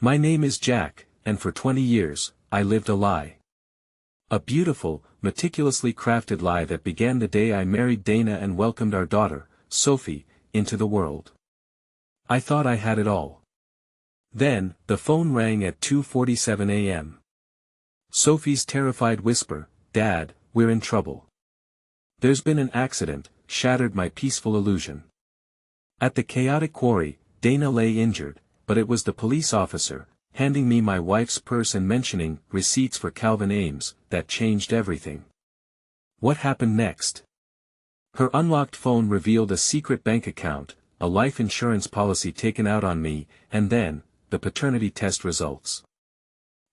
My name is Jack, and for 20 years, I lived a lie. A beautiful, meticulously crafted lie that began the day I married Dana and welcomed our daughter, Sophie, into the world. I thought I had it all. Then, the phone rang at 2:47 a.m. Sophie's terrified whisper, "Dad, we're in trouble. There's been an accident," shattered my peaceful illusion. At the chaotic quarry, Dana lay injured, but it was the police officer, handing me my wife's purse and mentioning receipts for Calvin Ames, that changed everything. What happened next? Her unlocked phone revealed a secret bank account, a life insurance policy taken out on me, and then, the paternity test results.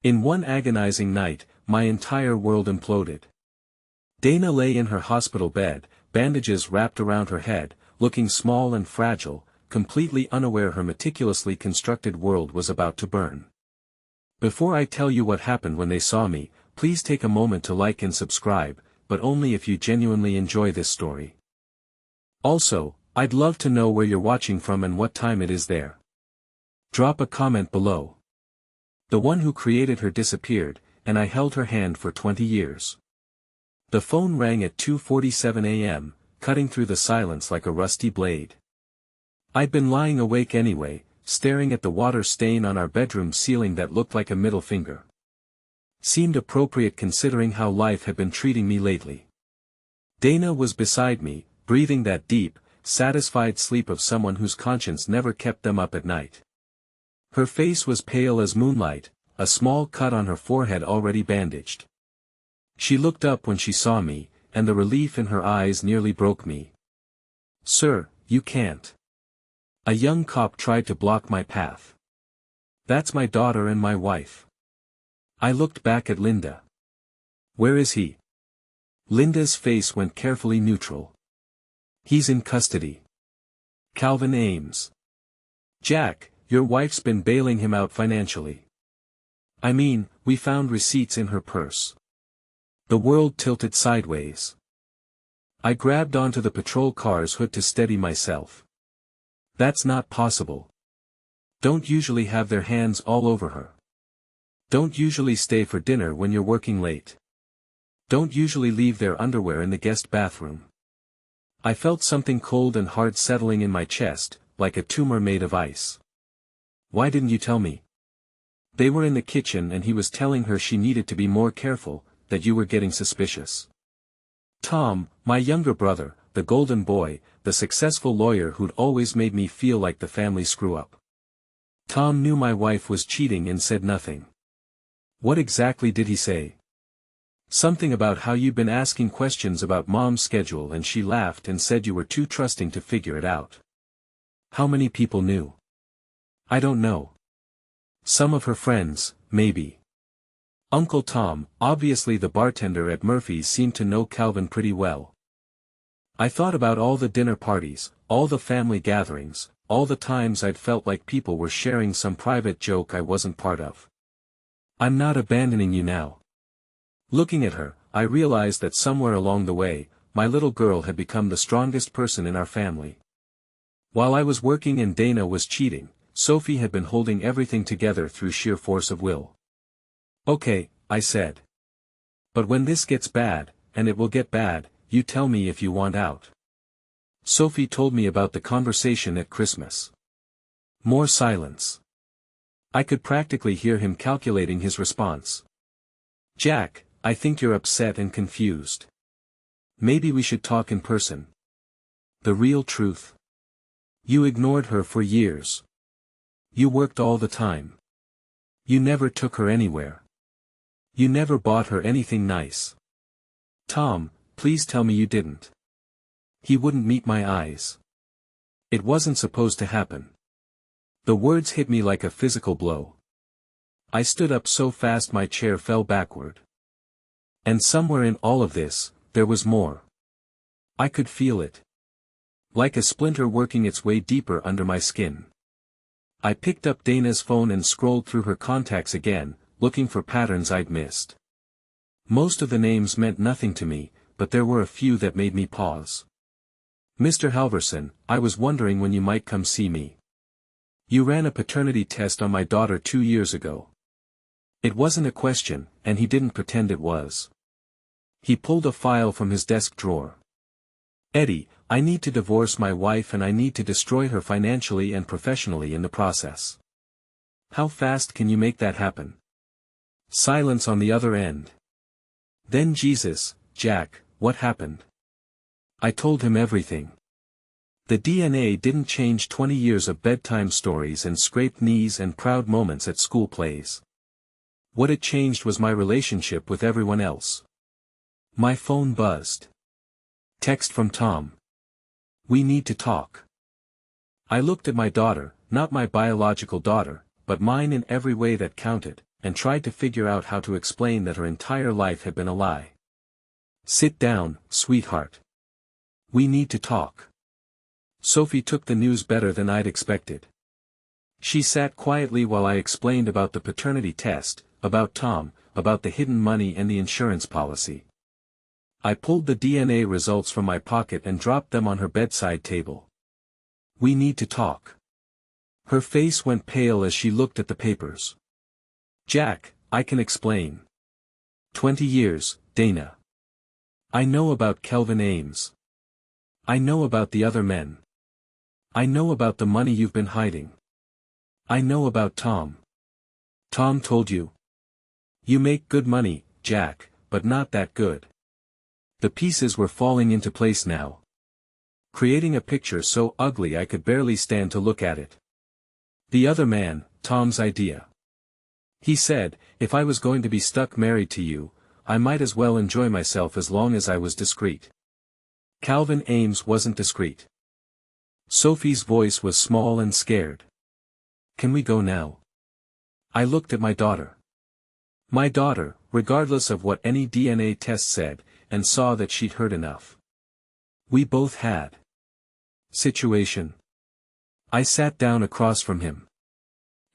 In one agonizing night, my entire world imploded. Dana lay in her hospital bed, bandages wrapped around her head, looking small and fragile, completely unaware her meticulously constructed world was about to burn. Before I tell you what happened when they saw me, please take a moment to like and subscribe, but only if you genuinely enjoy this story. Also, I'd love to know where you're watching from and what time it is there. Drop a comment below. The one who created her disappeared, and I held her hand for 20 years. The phone rang at 2:47 a.m., cutting through the silence like a rusty blade. I'd been lying awake anyway, staring at the water stain on our bedroom ceiling that looked like a middle finger. Seemed appropriate considering how life had been treating me lately. Dana was beside me, breathing that deep, satisfied sleep of someone whose conscience never kept them up at night. Her face was pale as moonlight, a small cut on her forehead already bandaged. She looked up when she saw me, and the relief in her eyes nearly broke me. "Sir, you can't." A young cop tried to block my path. "That's my daughter and my wife." I looked back at Linda. "Where is he?" Linda's face went carefully neutral. "He's in custody. Calvin Ames. Jack, your wife's been bailing him out financially. I mean, we found receipts in her purse." The world tilted sideways. I grabbed onto the patrol car's hood to steady myself. That's not possible. Don't usually have their hands all over her. Don't usually stay for dinner when you're working late. Don't usually leave their underwear in the guest bathroom. I felt something cold and hard settling in my chest, like a tumor made of ice. "Why didn't you tell me?" "They were in the kitchen and he was telling her she needed to be more careful, that you were getting suspicious." Tom, my younger brother, the golden boy, the successful lawyer who'd always made me feel like the family screw-up. Tom knew my wife was cheating and said nothing. "What exactly did he say?" "Something about how you'd been asking questions about Mom's schedule and she laughed and said you were too trusting to figure it out." "How many people knew?" "I don't know. Some of her friends, maybe." Uncle Tom, obviously the bartender at Murphy's, seemed to know Calvin pretty well. I thought about all the dinner parties, all the family gatherings, all the times I'd felt like people were sharing some private joke I wasn't part of. "I'm not abandoning you now." Looking at her, I realized that somewhere along the way, my little girl had become the strongest person in our family. While I was working and Dana was cheating, Sophie had been holding everything together through sheer force of will. "Okay," I said. "But when this gets bad, and it will get bad, you tell me if you want out." Sophie told me about the conversation at Christmas. More silence. I could practically hear him calculating his response. "Jack, I think you're upset and confused. Maybe we should talk in person. The real truth. You ignored her for years. You worked all the time. You never took her anywhere. You never bought her anything nice. Tom, please tell me you didn't." He wouldn't meet my eyes. It wasn't supposed to happen. The words hit me like a physical blow. I stood up so fast my chair fell backward. And somewhere in all of this, there was more. I could feel it. Like a splinter working its way deeper under my skin. I picked up Dana's phone and scrolled through her contacts again, looking for patterns I'd missed. Most of the names meant nothing to me, but there were a few that made me pause. "Mr. Halverson, I was wondering when you might come see me. You ran a paternity test on my daughter 2 years ago. It wasn't a question, and he didn't pretend it was. He pulled a file from his desk drawer. Eddie, I need to divorce my wife and I need to destroy her financially and professionally in the process. How fast can you make that happen? Silence on the other end. Then Jesus, Jack, what happened? I told him everything. The DNA didn't change 20 years of bedtime stories and scraped knees and proud moments at school plays. What it changed was my relationship with everyone else. My phone buzzed. Text from Tom. We need to talk. I looked at my daughter, not my biological daughter, but mine in every way that counted, and tried to figure out how to explain that her entire life had been a lie. Sit down, sweetheart. We need to talk. Sophie took the news better than I'd expected. She sat quietly while I explained about the paternity test, about Tom, about the hidden money and the insurance policy. I pulled the DNA results from my pocket and dropped them on her bedside table. We need to talk. Her face went pale as she looked at the papers. Jack, I can explain. 20 years, Dana. I know about Kelvin Ames. I know about the other men. I know about the money you've been hiding. I know about Tom. Tom told you. You make good money, Jack, but not that good. The pieces were falling into place now. Creating a picture so ugly I could barely stand to look at it. The other man, Tom's idea. He said, if I was going to be stuck married to you, I might as well enjoy myself as long as I was discreet. Calvin Ames wasn't discreet. Sophie's voice was small and scared. Can we go now? I looked at my daughter. My daughter, regardless of what any DNA test said, and saw that she'd heard enough. We both had. Situation. I sat down across from him.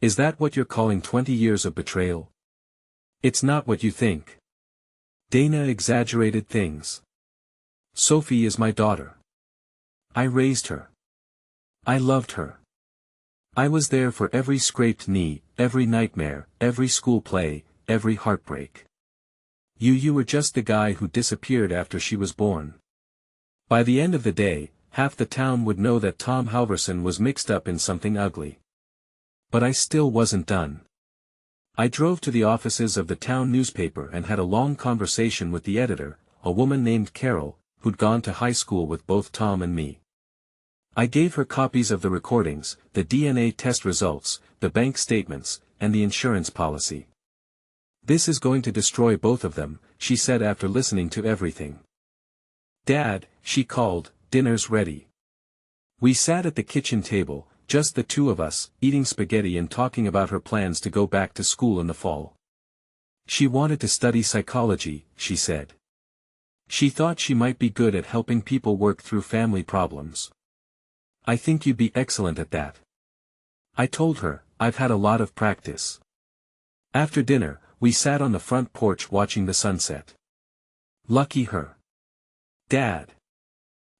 Is that what you're calling 20 years of betrayal? It's not what you think. Dana exaggerated things. Sophie is my daughter. I raised her. I loved her. I was there for every scraped knee, every nightmare, every school play, every heartbreak. You were just the guy who disappeared after she was born. By the end of the day, half the town would know that Tom Halverson was mixed up in something ugly. But I still wasn't done. I drove to the offices of the town newspaper and had a long conversation with the editor, a woman named Carol, who'd gone to high school with both Tom and me. I gave her copies of the recordings, the DNA test results, the bank statements, and the insurance policy. This is going to destroy both of them, she said after listening to everything. Dad, she called, dinner's ready. We sat at the kitchen table, just the two of us, eating spaghetti and talking about her plans to go back to school in the fall. She wanted to study psychology, she said. She thought she might be good at helping people work through family problems. I think you'd be excellent at that. I told her, I've had a lot of practice. After dinner, we sat on the front porch watching the sunset. Lucky her. Dad.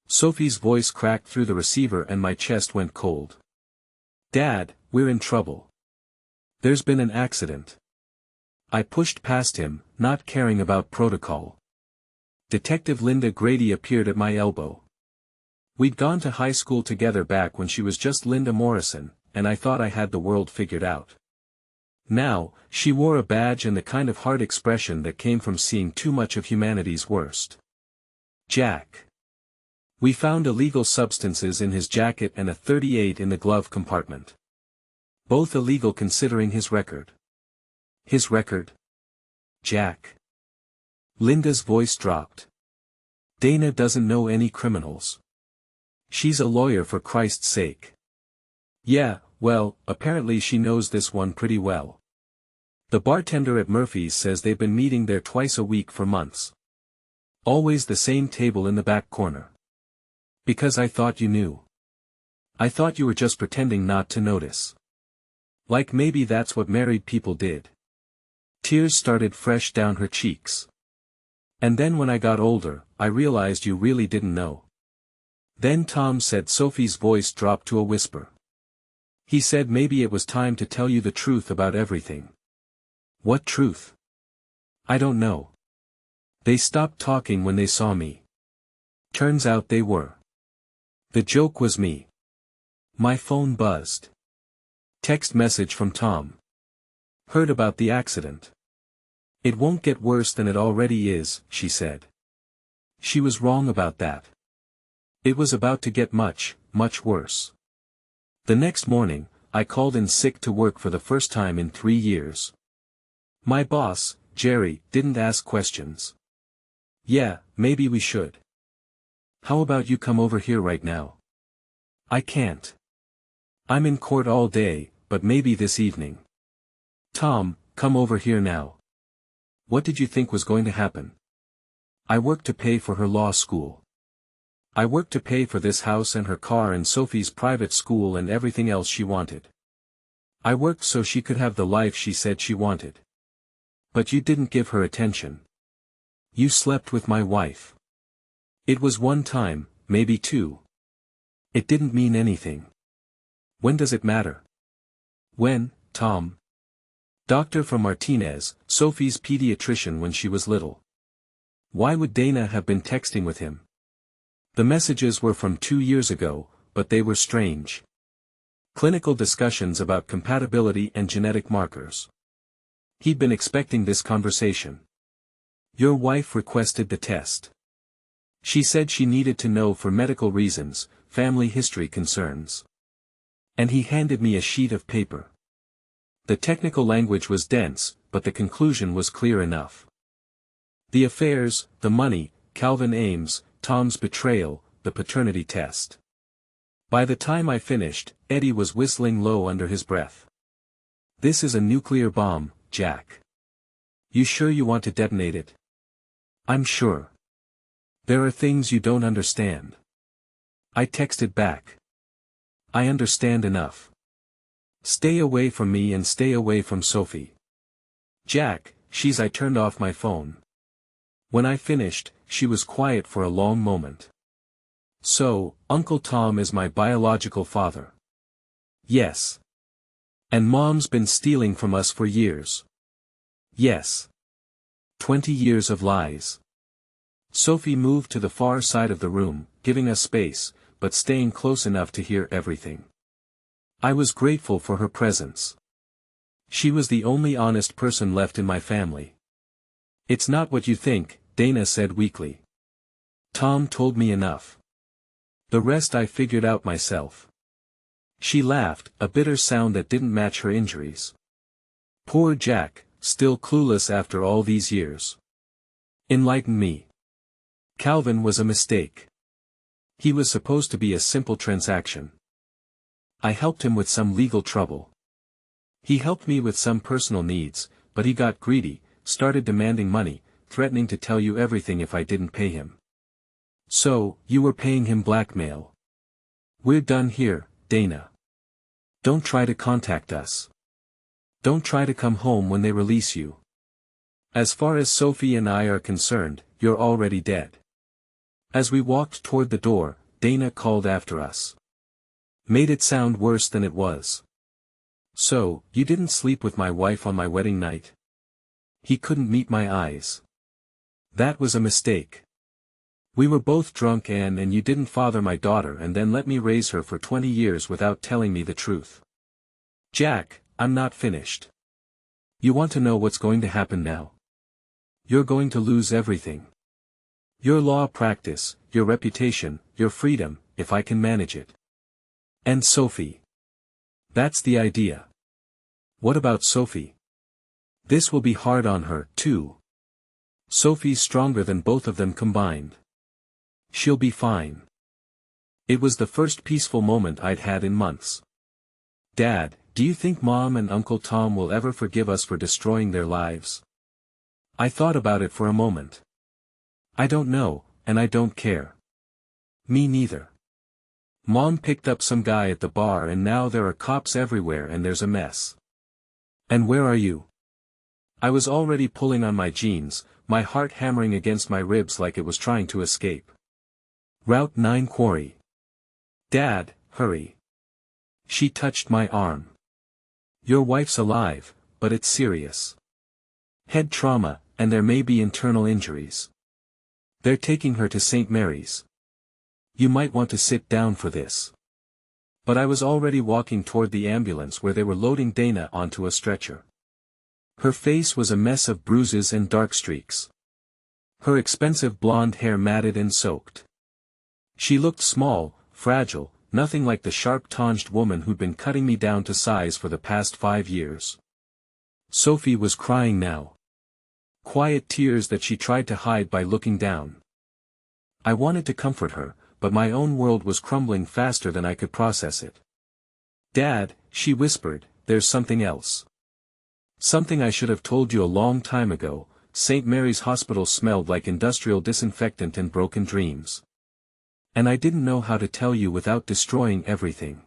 Sophie's voice cracked through the receiver and my chest went cold. Dad, we're in trouble. There's been an accident. I pushed past him, not caring about protocol. Detective Linda Grady appeared at my elbow. We'd gone to high school together back when she was just Linda Morrison, and I thought I had the world figured out. Now, she wore a badge and the kind of hard expression that came from seeing too much of humanity's worst. Jack. We found illegal substances in his jacket and a .38 in the glove compartment. Both illegal considering his record. His record? Jack. Linda's voice dropped. Dana doesn't know any criminals. She's a lawyer for Christ's sake. Yeah, well, apparently she knows this one pretty well. The bartender at Murphy's says they've been meeting there twice a week for months. Always the same table in the back corner. Because I thought you knew. I thought you were just pretending not to notice. Like maybe that's what married people did. Tears started fresh down her cheeks. And then when I got older, I realized you really didn't know. Then Tom said. Sophie's voice dropped to a whisper. He said maybe it was time to tell you the truth about everything. What truth? I don't know. They stopped talking when they saw me. Turns out they were. The joke was me. My phone buzzed. Text message from Tom. Heard about the accident. It won't get worse than it already is, she said. She was wrong about that. It was about to get much, much worse. The next morning, I called in sick to work for the first time in 3 years. My boss, Jerry, didn't ask questions. Yeah, maybe we should. How about you come over here right now? I can't. I'm in court all day, but maybe this evening. Tom, come over here now. What did you think was going to happen? I worked to pay for her law school. I worked to pay for this house and her car and Sophie's private school and everything else she wanted. I worked so she could have the life she said she wanted. But you didn't give her attention. You slept with my wife. It was one time, maybe 2. It didn't mean anything. When does it matter? When, Tom? Doctor from Martinez, Sophie's pediatrician when she was little. Why would Dana have been texting with him? The messages were from 2 years ago, but they were strange. Clinical discussions about compatibility and genetic markers. He'd been expecting this conversation. Your wife requested the test. She said she needed to know for medical reasons, family history concerns. And he handed me a sheet of paper. The technical language was dense, but the conclusion was clear enough. The affairs, the money, Calvin Ames, Tom's betrayal, the paternity test. By the time I finished, Eddie was whistling low under his breath. This is a nuclear bomb, Jack. You sure you want to detonate it? I'm sure. There are things you don't understand. I texted back. I understand enough. Stay away from me and stay away from Sophie. Jack, I turned off my phone. When I finished, she was quiet for a long moment. So, Uncle Tom is my biological father. Yes. And Mom's been stealing from us for years. Yes. 20 years of lies. Sophie moved to the far side of the room, giving us space, but staying close enough to hear everything. I was grateful for her presence. She was the only honest person left in my family. It's not what you think, Dana said weakly. Tom told me enough. The rest I figured out myself. She laughed, a bitter sound that didn't match her injuries. Poor Jack, still clueless after all these years. Enlighten me. Calvin was a mistake. He was supposed to be a simple transaction. I helped him with some legal trouble. He helped me with some personal needs, but he got greedy, started demanding money, threatening to tell you everything if I didn't pay him. So, you were paying him blackmail. We're done here, Dana. Don't try to contact us. Don't try to come home when they release you. As far as Sophie and I are concerned, you're already dead. As we walked toward the door, Dana called after us. Made it sound worse than it was. So, you didn't sleep with my wife on my wedding night? He couldn't meet my eyes. That was a mistake. We were both drunk and you didn't father my daughter and then let me raise her for 20 years without telling me the truth. Jack, I'm not finished. You want to know what's going to happen now? You're going to lose everything. Your law practice, your reputation, your freedom, if I can manage it. And Sophie. That's the idea. What about Sophie? This will be hard on her, too. Sophie's stronger than both of them combined. She'll be fine. It was the first peaceful moment I'd had in months. Dad, do you think Mom and Uncle Tom will ever forgive us for destroying their lives? I thought about it for a moment. I don't know, and I don't care. Me neither. Mom picked up some guy at the bar and now there are cops everywhere and there's a mess. And where are you? I was already pulling on my jeans, my heart hammering against my ribs like it was trying to escape. Route 9 Quarry. Dad, hurry. She touched my arm. Your wife's alive, but it's serious. Head trauma, and there may be internal injuries. They're taking her to St. Mary's. You might want to sit down for this. But I was already walking toward the ambulance where they were loading Dana onto a stretcher. Her face was a mess of bruises and dark streaks. Her expensive blonde hair matted and soaked. She looked small, fragile, nothing like the sharp-tonged woman who'd been cutting me down to size for the past 5 years. Sophie was crying now. Quiet tears that she tried to hide by looking down. I wanted to comfort her, but my own world was crumbling faster than I could process it. Dad, she whispered, there's something else. Something I should have told you a long time ago. St. Mary's Hospital smelled like industrial disinfectant and broken dreams. And I didn't know how to tell you without destroying everything.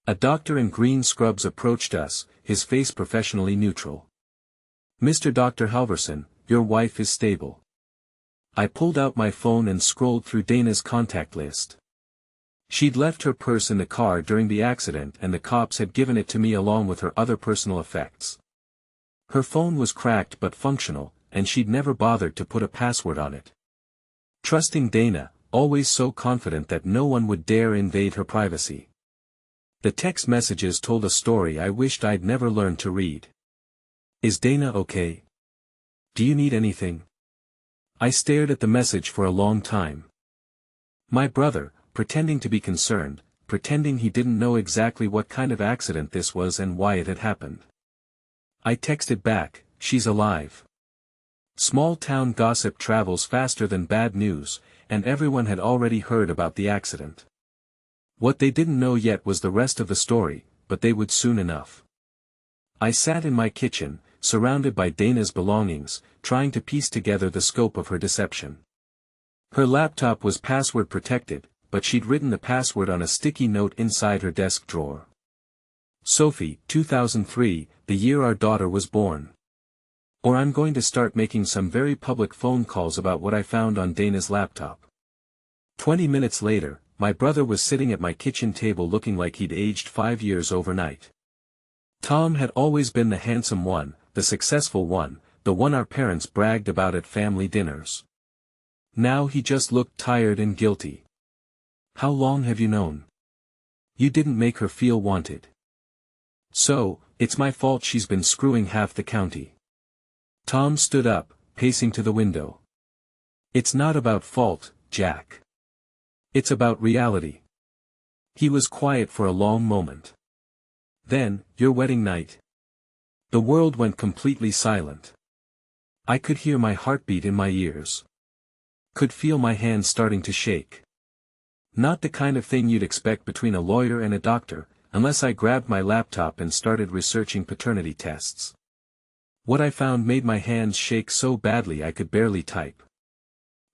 A doctor in green scrubs approached us, his face professionally neutral. Mr. Dr. Halverson, your wife is stable. I pulled out my phone and scrolled through Dana's contact list. She'd left her purse in the car during the accident and the cops had given it to me along with her other personal effects. Her phone was cracked but functional, and she'd never bothered to put a password on it. Trusting Dana, always so confident that no one would dare invade her privacy. The text messages told a story I wished I'd never learned to read. Is Dana okay? Do you need anything? I stared at the message for a long time. My brother, pretending to be concerned, pretending he didn't know exactly what kind of accident this was and why it had happened. I texted back, she's alive. Small-town gossip travels faster than bad news, and everyone had already heard about the accident. What they didn't know yet was the rest of the story, but they would soon enough. I sat in my kitchen, surrounded by Dana's belongings, trying to piece together the scope of her deception. Her laptop was password protected, but she'd written the password on a sticky note inside her desk drawer. Sophie, 2003, the year our daughter was born. Or I'm going to start making some very public phone calls about what I found on Dana's laptop. 20 minutes later, my brother was sitting at my kitchen table looking like he'd aged 5 years overnight. Tom had always been the handsome one, the successful one, the one our parents bragged about at family dinners. Now he just looked tired and guilty. How long have you known? You didn't make her feel wanted. So, it's my fault she's been screwing half the county. Tom stood up, pacing to the window. It's not about fault, Jack. It's about reality. He was quiet for a long moment. Then, your wedding night. The world went completely silent. I could hear my heartbeat in my ears. Could feel my hands starting to shake. Not the kind of thing you'd expect between a lawyer and a doctor, unless I grabbed my laptop and started researching paternity tests. What I found made my hands shake so badly I could barely type.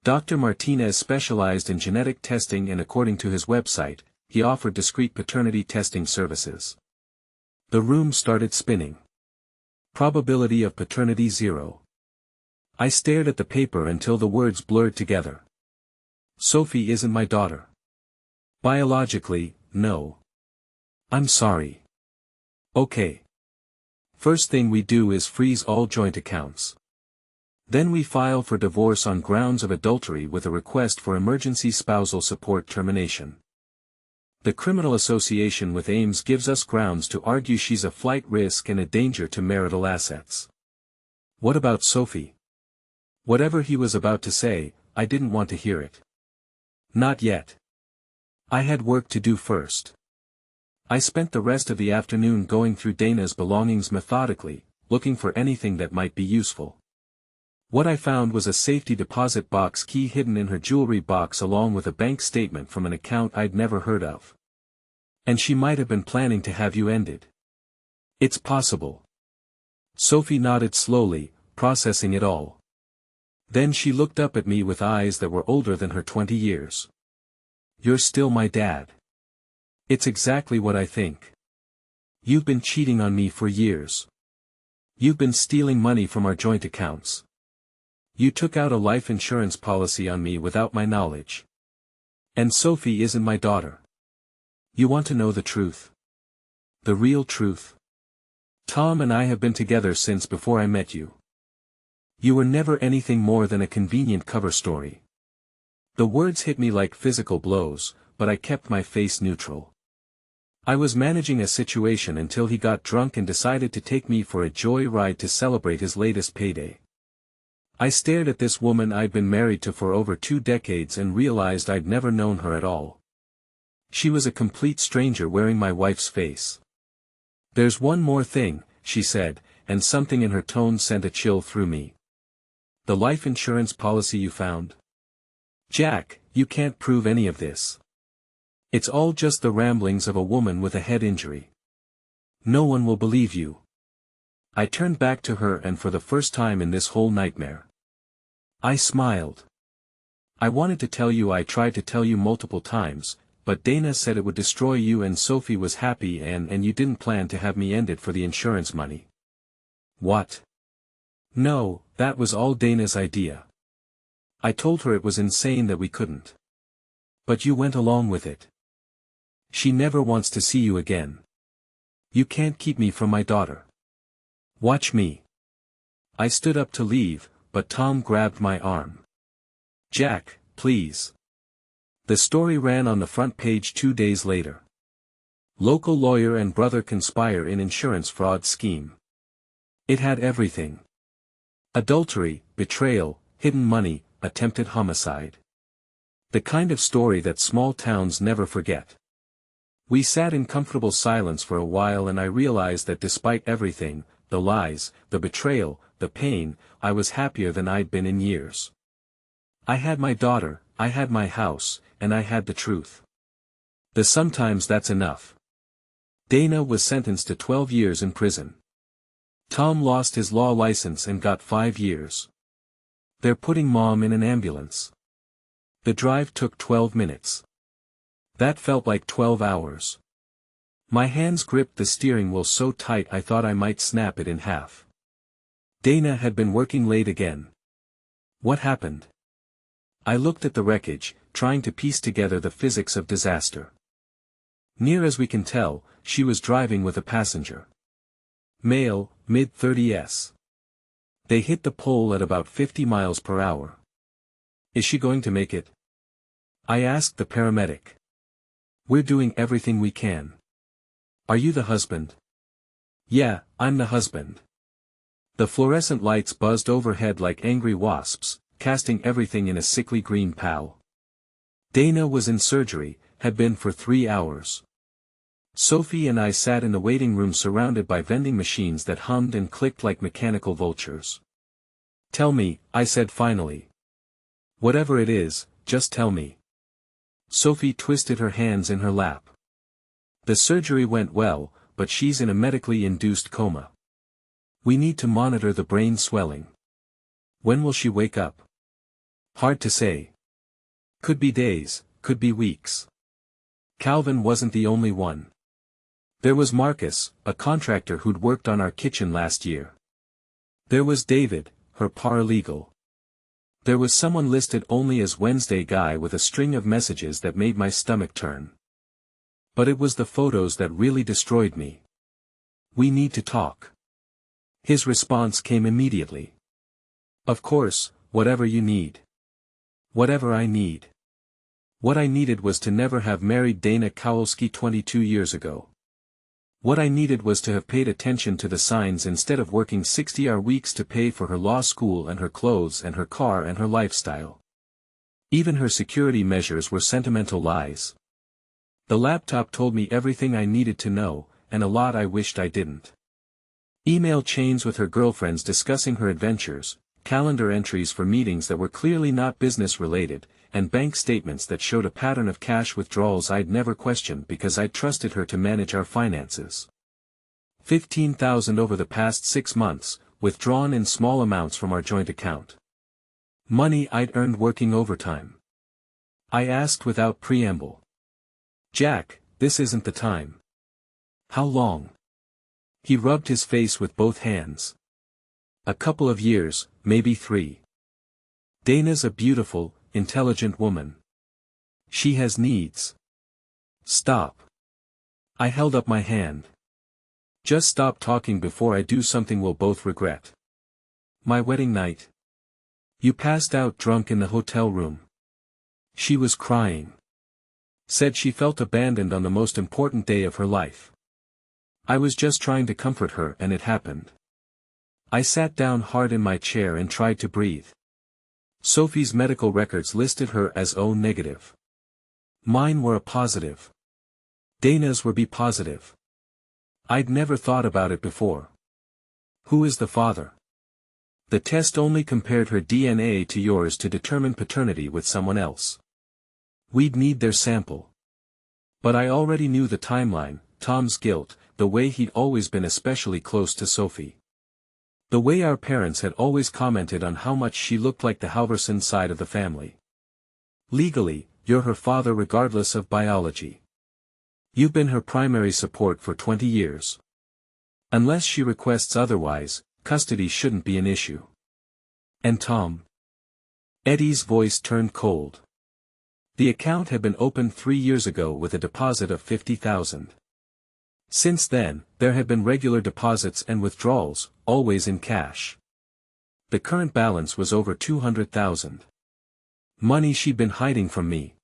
Dr. Martinez specialized in genetic testing and according to his website, he offered discrete paternity testing services. The room started spinning. Probability of paternity 0. I stared at the paper until the words blurred together. Sophie isn't my daughter. Biologically, no. I'm sorry. Okay. First thing we do is freeze all joint accounts. Then we file for divorce on grounds of adultery with a request for emergency spousal support termination. The criminal association with Ames gives us grounds to argue she's a flight risk and a danger to marital assets. What about Sophie? Whatever he was about to say, I didn't want to hear it. Not yet. I had work to do first. I spent the rest of the afternoon going through Dana's belongings methodically, looking for anything that might be useful. What I found was a safety deposit box key hidden in her jewelry box along with a bank statement from an account I'd never heard of. And she might have been planning to have you ended. It's possible. Sophie nodded slowly, processing it all. Then she looked up at me with eyes that were older than her 20 years. You're still my dad. It's exactly what I think. You've been cheating on me for years. You've been stealing money from our joint accounts. You took out a life insurance policy on me without my knowledge. And Sophie isn't my daughter. You want to know the truth? The real truth. Tom and I have been together since before I met you. You were never anything more than a convenient cover story. The words hit me like physical blows, but I kept my face neutral. I was managing a situation until he got drunk and decided to take me for a joy ride to celebrate his latest payday. I stared at this woman I'd been married to for over 2 decades and realized I'd never known her at all. She was a complete stranger wearing my wife's face. "There's one more thing," she said, and something in her tone sent a chill through me. "The life insurance policy you found? Jack, you can't prove any of this. It's all just the ramblings of a woman with a head injury. No one will believe you." I turned back to her, and for the first time in this whole nightmare, I smiled. "I wanted to tell you, I tried to tell you multiple times, but Dana said it would destroy you, and Sophie was happy, and you didn't plan to have me end it for the insurance money." "What?" "No, that was all Dana's idea. I told her it was insane that we couldn't. But you went along with it. She never wants to see you again. You can't keep me from my daughter. Watch me." I stood up to leave, but Tom grabbed my arm. "Jack, please." The story ran on the front page 2 days later. Local lawyer and brother conspire in insurance fraud scheme. It had everything. Adultery, betrayal, hidden money, attempted homicide. The kind of story that small towns never forget. We sat in comfortable silence for a while, and I realized that despite everything, the lies, the betrayal, the pain, I was happier than I'd been in years. I had my daughter, I had my house, and I had the truth. Sometimes that's enough. Dana was sentenced to 12 years in prison. Tom lost his law license and got 5 years. They're putting Mom in an ambulance. The drive took 12 minutes. That felt like 12 hours. My hands gripped the steering wheel so tight I thought I might snap it in half. Dana had been working late again. What happened? I looked at the wreckage, trying to piece together the physics of disaster. Near as we can tell, she was driving with a passenger. Male, mid-30s. They hit the pole at about 50 miles per hour. Is she going to make it? I asked the paramedic. We're doing everything we can. Are you the husband? Yeah, I'm the husband. The fluorescent lights buzzed overhead like angry wasps, casting everything in a sickly green pall. Dana was in surgery, had been for 3 hours. Sophie and I sat in the waiting room surrounded by vending machines that hummed and clicked like mechanical vultures. Tell me, I said finally. Whatever it is, just tell me. Sophie twisted her hands in her lap. The surgery went well, but she's in a medically induced coma. We need to monitor the brain swelling. When will she wake up? Hard to say. Could be days, could be weeks. Calvin wasn't the only one. There was Marcus, a contractor who'd worked on our kitchen last year. There was David, her paralegal. There was someone listed only as Wednesday guy with a string of messages that made my stomach turn. But it was the photos that really destroyed me. We need to talk. His response came immediately. Of course, whatever you need. Whatever I need. What I needed was to never have married Dana Kowalski 22 years ago. What I needed was to have paid attention to the signs instead of working 60-hour weeks to pay for her law school and her clothes and her car and her lifestyle. Even her security measures were sentimental lies. The laptop told me everything I needed to know, and a lot I wished I didn't. Email chains with her girlfriends discussing her adventures, calendar entries for meetings that were clearly not business-related, and bank statements that showed a pattern of cash withdrawals I'd never questioned because I'd trusted her to manage our finances. $15,000 over the past 6 months, withdrawn in small amounts from our joint account. Money I'd earned working overtime. I asked without preamble. Jack, this isn't the time. How long? He rubbed his face with both hands. A couple of years, maybe 3. Dana's a beautiful, intelligent woman. She has needs. Stop. I held up my hand. Just stop talking before I do something we'll both regret. My wedding night. You passed out drunk in the hotel room. She was crying. Said she felt abandoned on the most important day of her life. I was just trying to comfort her and it happened. I sat down hard in my chair and tried to breathe. Sophie's medical records listed her as O negative. Mine were a positive. Dana's were B positive. I'd never thought about it before. Who is the father? The test only compared her DNA to yours to determine paternity with someone else. We'd need their sample. But I already knew the timeline, Tom's guilt, the way he'd always been especially close to Sophie. The way our parents had always commented on how much she looked like the Halverson side of the family. Legally, you're her father regardless of biology. You've been her primary support for 20 years. Unless she requests otherwise, custody shouldn't be an issue. And Tom? Eddie's voice turned cold. The account had been opened 3 years ago with a deposit of $50,000. Since then, there had been regular deposits and withdrawals, always in cash. The current balance was over $200,000. Money she'd been hiding from me.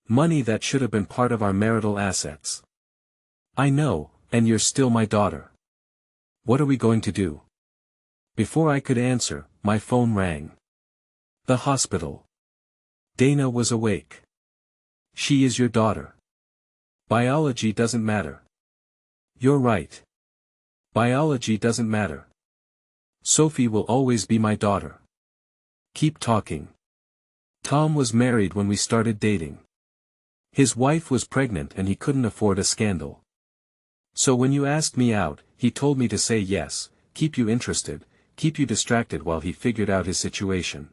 Money that should have been part of our marital assets. I know, and you're still my daughter. What are we going to do? Before I could answer, my phone rang. The hospital. Dana was awake. She is your daughter. Biology doesn't matter. You're right. Biology doesn't matter. Sophie will always be my daughter. Keep talking. Tom was married when we started dating. His wife was pregnant and he couldn't afford a scandal. So when you asked me out, he told me to say yes, keep you interested, keep you distracted while he figured out his situation.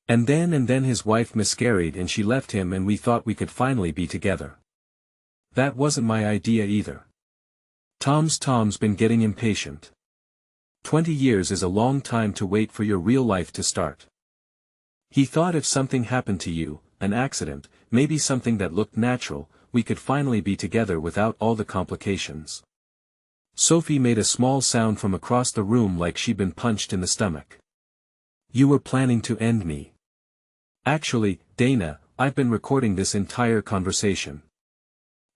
And then his wife miscarried and she left him and we thought we could finally be together. That wasn't my idea either. Tom's been getting impatient. 20 years is a long time to wait for your real life to start. He thought if something happened to you, an accident, maybe something that looked natural, we could finally be together without all the complications. Sophie made a small sound from across the room like she'd been punched in the stomach. You were planning to end me. Actually, Dana, I've been recording this entire conversation.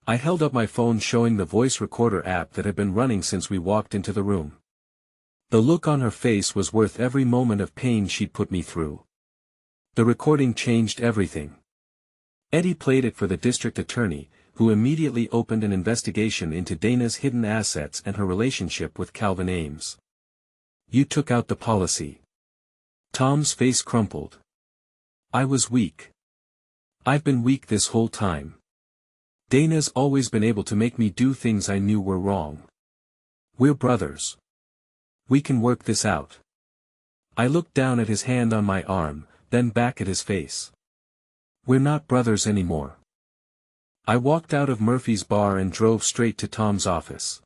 I held up my phone showing the voice recorder app that had been running since we walked into the room. The look on her face was worth every moment of pain she'd put me through. The recording changed everything. Eddie played it for the district attorney, who immediately opened an investigation into Dana's hidden assets and her relationship with Calvin Ames. You took out the policy. Tom's face crumpled. I was weak. I've been weak this whole time. Dana's always been able to make me do things I knew were wrong. We're brothers. We can work this out. I looked down at his hand on my arm, then back at his face. We're not brothers anymore. I walked out of Murphy's bar and drove straight to Tom's office.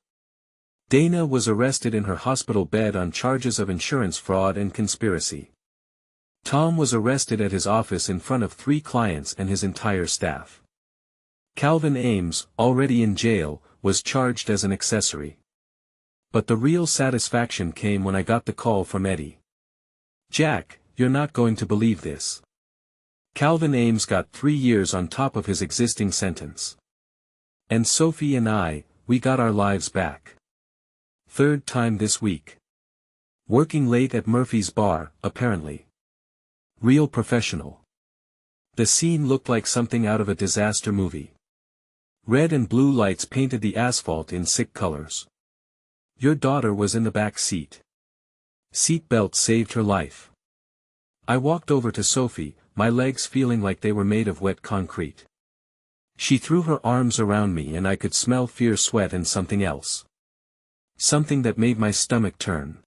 Dana was arrested in her hospital bed on charges of insurance fraud and conspiracy. Tom was arrested at his office in front of 3 clients and his entire staff. Calvin Ames, already in jail, was charged as an accessory. But the real satisfaction came when I got the call from Eddie. Jack, you're not going to believe this. Calvin Ames got 3 years on top of his existing sentence. And Sophie and I, we got our lives back. 3rd time this week. Working late at Murphy's bar, apparently. Real professional. The scene looked like something out of a disaster movie. Red and blue lights painted the asphalt in sick colors. Your daughter was in the back seat. Seatbelt saved her life. I walked over to Sophie, my legs feeling like they were made of wet concrete. She threw her arms around me and I could smell fierce sweat and something else. Something that made my stomach turn.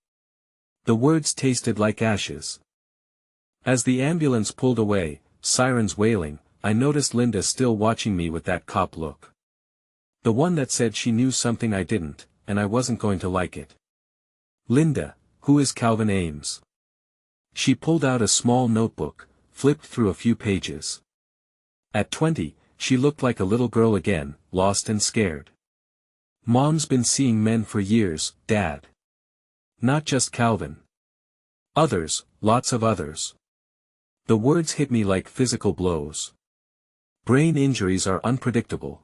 The words tasted like ashes. As the ambulance pulled away, sirens wailing, I noticed Linda still watching me with that cop look. The one that said she knew something I didn't, and I wasn't going to like it. Linda, who is Calvin Ames? She pulled out a small notebook, flipped through a few pages. At 20, she looked like a little girl again, lost and scared. Mom's been seeing men for years, Dad. Not just Calvin. Others, lots of others. The words hit me like physical blows. Brain injuries are unpredictable.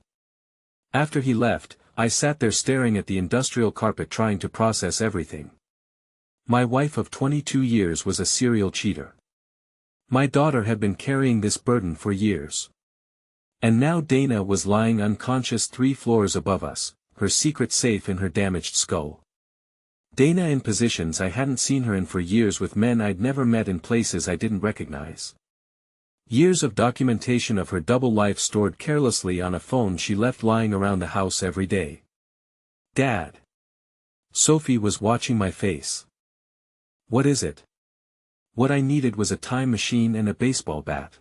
After he left, I sat there staring at the industrial carpet trying to process everything. My wife of 22 years was a serial cheater. My daughter had been carrying this burden for years. And now Dana was lying unconscious 3 floors above us, her secret safe in her damaged skull. Dana in positions I hadn't seen her in for years, with men I'd never met in places I didn't recognize. Years of documentation of her double life stored carelessly on a phone she left lying around the house every day. Dad. Sophie was watching my face. What is it? What I needed was a time machine and a baseball bat.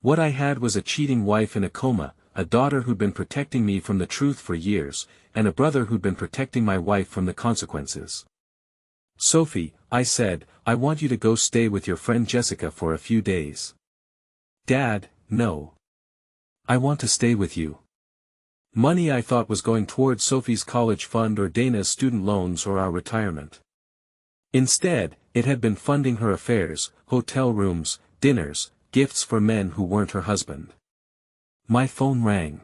What I had was a cheating wife in a coma, a daughter who'd been protecting me from the truth for years, and a brother who'd been protecting my wife from the consequences. Sophie, I said, I want you to go stay with your friend Jessica for a few days. Dad, no. I want to stay with you. Money I thought was going towards Sophie's college fund or Dana's student loans or our retirement. Instead, it had been funding her affairs, hotel rooms, dinners, gifts for men who weren't her husband. My phone rang.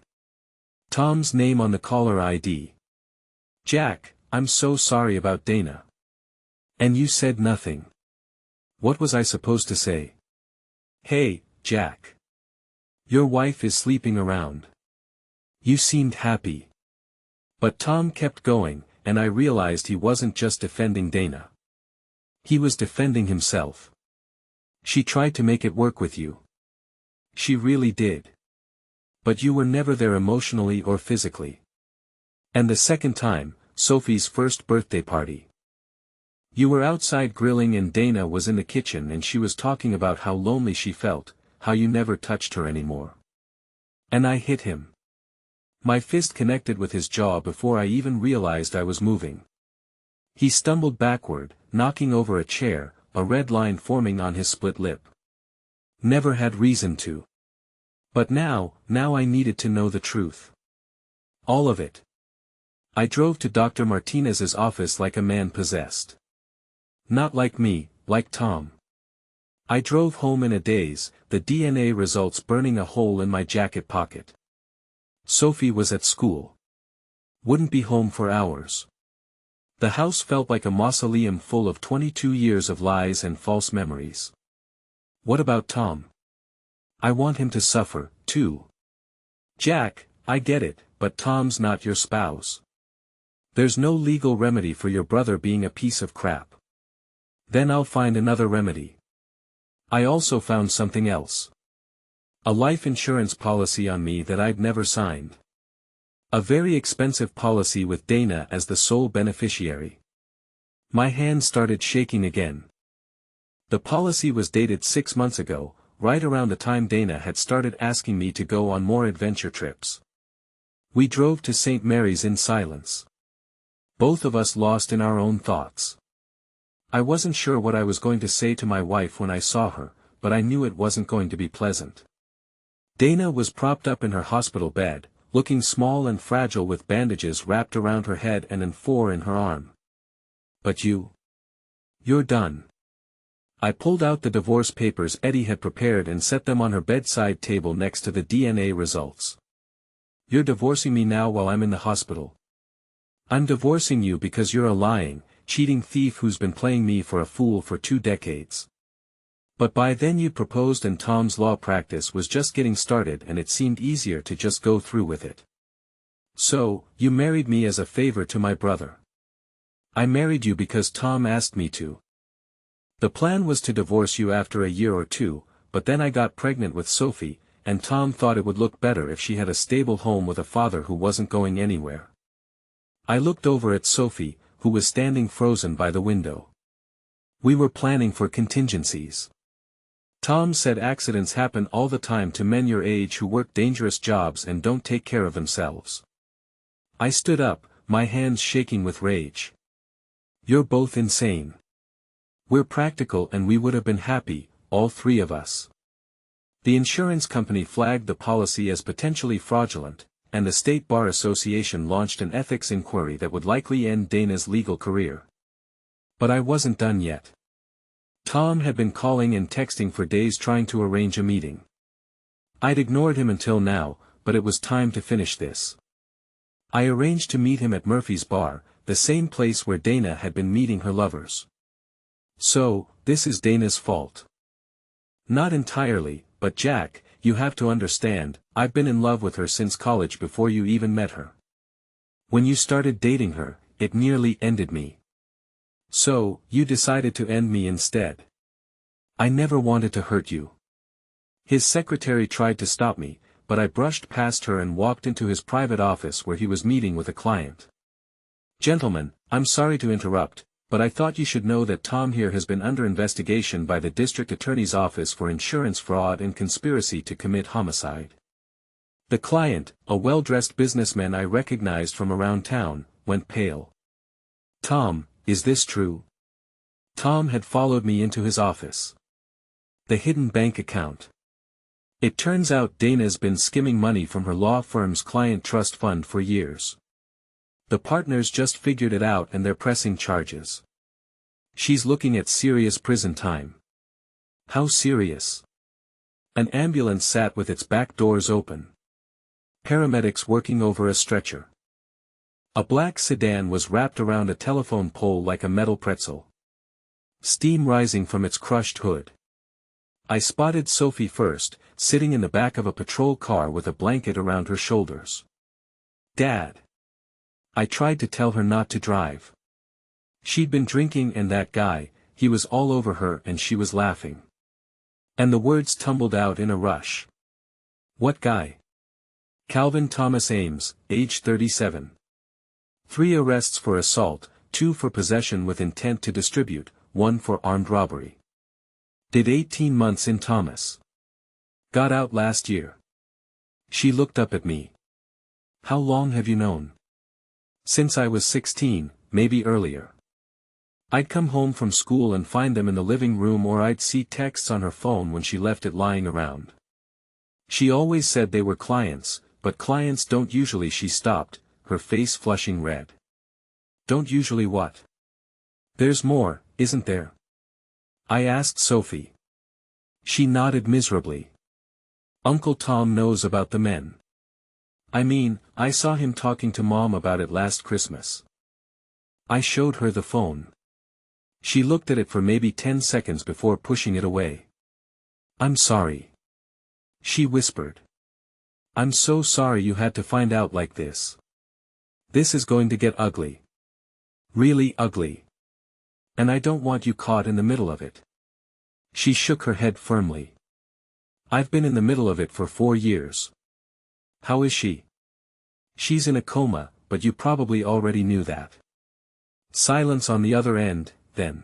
Tom's name on the caller ID. Jack, I'm so sorry about Dana. And you said nothing. What was I supposed to say? Hey, Jack. Your wife is sleeping around. You seemed happy. But Tom kept going, and I realized he wasn't just defending Dana. He was defending himself. She tried to make it work with you. She really did. But you were never there emotionally or physically. And the second time, Sophie's first birthday party. You were outside grilling and Dana was in the kitchen and she was talking about how lonely she felt, how you never touched her anymore. And I hit him. My fist connected with his jaw before I even realized I was moving. He stumbled backward, knocking over a chair, a red line forming on his split lip. Never had reason to. But now I needed to know the truth. All of it. I drove to Dr. Martinez's office like a man possessed. Not like me, like Tom. I drove home in a daze, the DNA results burning a hole in my jacket pocket. Sophie was at school. Wouldn't be home for hours. The house felt like a mausoleum full of 22 years of lies and false memories. What about Tom? I want him to suffer, too. Jack, I get it, but Tom's not your spouse. There's no legal remedy for your brother being a piece of crap. Then I'll find another remedy. I also found something else. A life insurance policy on me that I'd never signed. A very expensive policy with Dana as the sole beneficiary. My hand started shaking again. The policy was dated 6 months ago, right around the time Dana had started asking me to go on more adventure trips. We drove to St. Mary's in silence. Both of us lost in our own thoughts. I wasn't sure what I was going to say to my wife when I saw her, but I knew it wasn't going to be pleasant. Dana was propped up in her hospital bed, looking small and fragile with bandages wrapped around her head and 4 in her arm. But you're done. I pulled out the divorce papers Eddie had prepared and set them on her bedside table next to the DNA results. You're divorcing me now while I'm in the hospital. I'm divorcing you because you're a lying, cheating thief who's been playing me for a fool for 2 decades. But by then you proposed and Tom's law practice was just getting started and it seemed easier to just go through with it. So, you married me as a favor to my brother. I married you because Tom asked me to. The plan was to divorce you after a year or 2, but then I got pregnant with Sophie, and Tom thought it would look better if she had a stable home with a father who wasn't going anywhere. I looked over at Sophie, who was standing frozen by the window. We were planning for contingencies. Tom said accidents happen all the time to men your age who work dangerous jobs and don't take care of themselves. I stood up, my hands shaking with rage. You're both insane. We're practical and we would have been happy, all 3 of us. The insurance company flagged the policy as potentially fraudulent, and the State Bar Association launched an ethics inquiry that would likely end Dana's legal career. But I wasn't done yet. Tom had been calling and texting for days trying to arrange a meeting. I'd ignored him until now, but it was time to finish this. I arranged to meet him at Murphy's bar, the same place where Dana had been meeting her lovers. So, this is Dana's fault. Not entirely, but Jack, you have to understand, I've been in love with her since college before you even met her. When you started dating her, it nearly ended me. So, you decided to end me instead. I never wanted to hurt you. His secretary tried to stop me, but I brushed past her and walked into his private office where he was meeting with a client. Gentlemen, I'm sorry to interrupt, but I thought you should know that Tom here has been under investigation by the district attorney's office for insurance fraud and conspiracy to commit homicide. The client, a well-dressed businessman I recognized from around town, went pale. Tom, is this true? Tom had followed me into his office. The hidden bank account. It turns out Dana's been skimming money from her law firm's client trust fund for years. The partners just figured it out and they're pressing charges. She's looking at serious prison time. How serious? An ambulance sat with its back doors open. Paramedics working over a stretcher. A black sedan was wrapped around a telephone pole like a metal pretzel. Steam rising from its crushed hood. I spotted Sophie first, sitting in the back of a patrol car with a blanket around her shoulders. Dad. I tried to tell her not to drive. She'd been drinking and that guy, he was all over her and she was laughing. And the words tumbled out in a rush. What guy? Calvin Thomas Ames, age 37. 3 arrests for assault, 2 for possession with intent to distribute, 1 for armed robbery. Did 18 months in Thomas. Got out last year. She looked up at me. How long have you known? Since I was 16, maybe earlier. I'd come home from school and find them in the living room or I'd see texts on her phone when she left it lying around. She always said they were clients, but clients don't usually. She stopped, her face flushing red. Don't usually what? There's more, isn't there? I asked Sophie. She nodded miserably. Uncle Tom knows about the men. I mean, I saw him talking to Mom about it last Christmas. I showed her the phone. She looked at it for maybe 10 seconds before pushing it away. I'm sorry. She whispered. I'm so sorry you had to find out like this. This is going to get ugly. Really ugly. And I don't want you caught in the middle of it. She shook her head firmly. I've been in the middle of it for 4 years. How is she? She's in a coma, but you probably already knew that. Silence on the other end, then.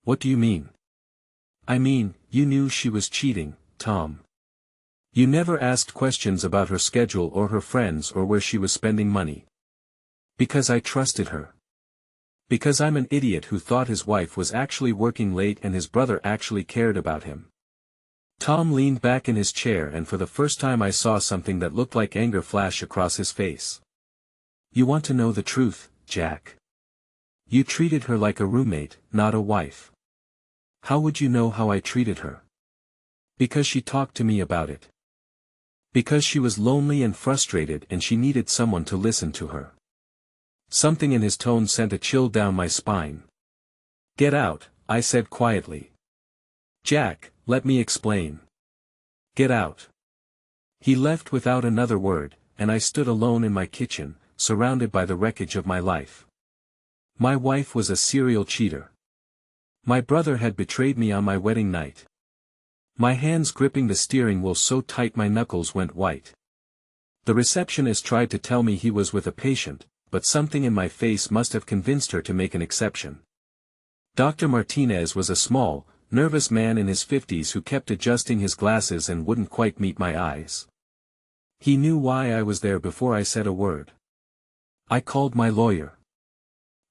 What do you mean? I mean, you knew she was cheating, Tom. You never asked questions about her schedule or her friends or where she was spending money. Because I trusted her. Because I'm an idiot who thought his wife was actually working late and his brother actually cared about him. Tom leaned back in his chair and for the first time I saw something that looked like anger flash across his face. You want to know the truth, Jack? You treated her like a roommate, not a wife. How would you know how I treated her? Because she talked to me about it. Because she was lonely and frustrated and she needed someone to listen to her. Something in his tone sent a chill down my spine. Get out, I said quietly. Jack, let me explain. Get out. He left without another word, and I stood alone in my kitchen, surrounded by the wreckage of my life. My wife was a serial cheater. My brother had betrayed me on my wedding night. My hands gripping the steering wheel so tight my knuckles went white. The receptionist tried to tell me he was with a patient, but something in my face must have convinced her to make an exception. Dr. Martinez was a small, nervous man in his 50s who kept adjusting his glasses and wouldn't quite meet my eyes. He knew why I was there before I said a word. I called my lawyer.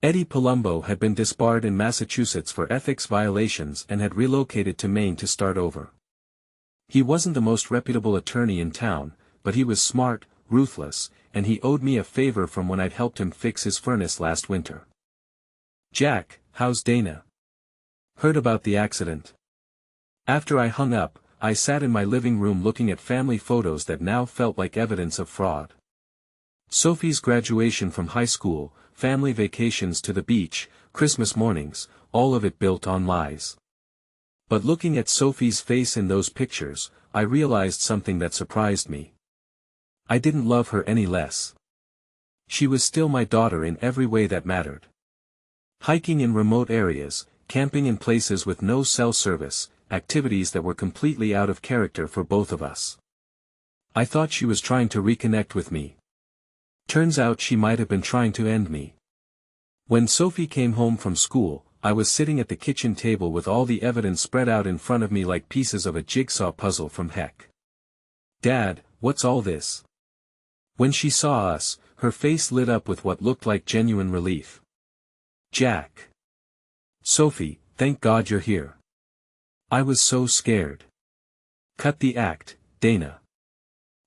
Eddie Palumbo had been disbarred in Massachusetts for ethics violations and had relocated to Maine to start over. He wasn't the most reputable attorney in town, but he was smart, ruthless, and he owed me a favor from when I'd helped him fix his furnace last winter. Jack, how's Dana? Heard about the accident. After I hung up, I sat in my living room looking at family photos that now felt like evidence of fraud. Sophie's graduation from high school, family vacations to the beach, Christmas mornings, all of it built on lies. But looking at Sophie's face in those pictures, I realized something that surprised me. I didn't love her any less. She was still my daughter in every way that mattered. Hiking in remote areas, camping in places with no cell service, activities that were completely out of character for both of us. I thought she was trying to reconnect with me. Turns out she might have been trying to end me. When Sophie came home from school, I was sitting at the kitchen table with all the evidence spread out in front of me like pieces of a jigsaw puzzle from heck. "Dad, what's all this?" When she saw us, her face lit up with what looked like genuine relief. "Jack." "Sophie, thank God you're here. I was so scared." "Cut the act, Dana."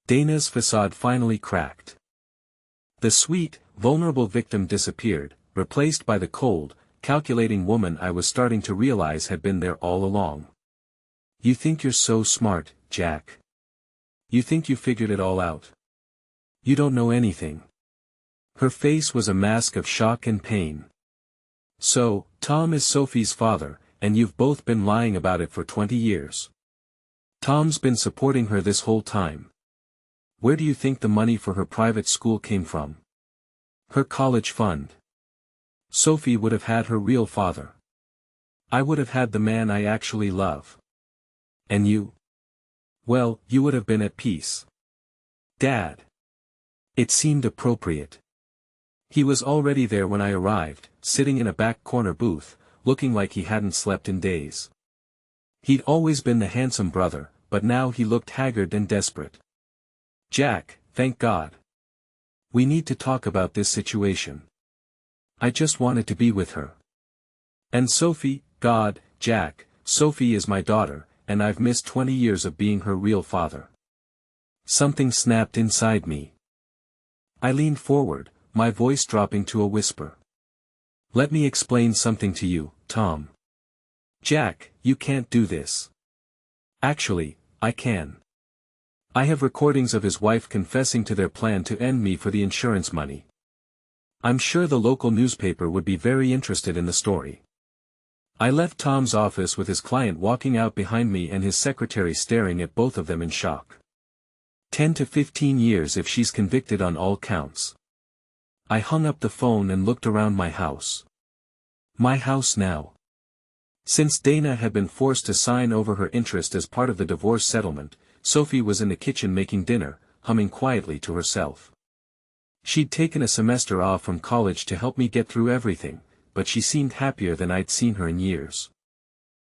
Dana's facade finally cracked. The sweet, vulnerable victim disappeared, replaced by the cold, calculating woman I was starting to realize had been there all along. "You think you're so smart, Jack. You think you figured it all out. You don't know anything." Her face was a mask of shock and pain. "So, Tom is Sophie's father, and you've both been lying about it for 20 years. Tom's been supporting her this whole time. Where do you think the money for her private school came from? Her college fund. Sophie would have had her real father. I would have had the man I actually love. And you? Well, you would have been at peace." "Dad." It seemed appropriate. He was already there when I arrived, sitting in a back corner booth, looking like he hadn't slept in days. He'd always been the handsome brother, but now he looked haggard and desperate. "Jack, thank God. We need to talk about this situation. I just wanted to be with her. And Sophie, God, Jack, Sophie is my daughter, and I've missed 20 years of being her real father." Something snapped inside me. I leaned forward, my voice dropping to a whisper. "Let me explain something to you, Tom. Jack, you can't do this. Actually, I can. I have recordings of his wife confessing to their plan to end me for the insurance money. I'm sure the local newspaper would be very interested in the story." I left Tom's office with his client walking out behind me and his secretary staring at both of them in shock. 10 to 15 years if she's convicted on all counts. I hung up the phone and looked around my house. My house now. Since Dana had been forced to sign over her interest as part of the divorce settlement, Sophie was in the kitchen making dinner, humming quietly to herself. She'd taken a semester off from college to help me get through everything, but she seemed happier than I'd seen her in years.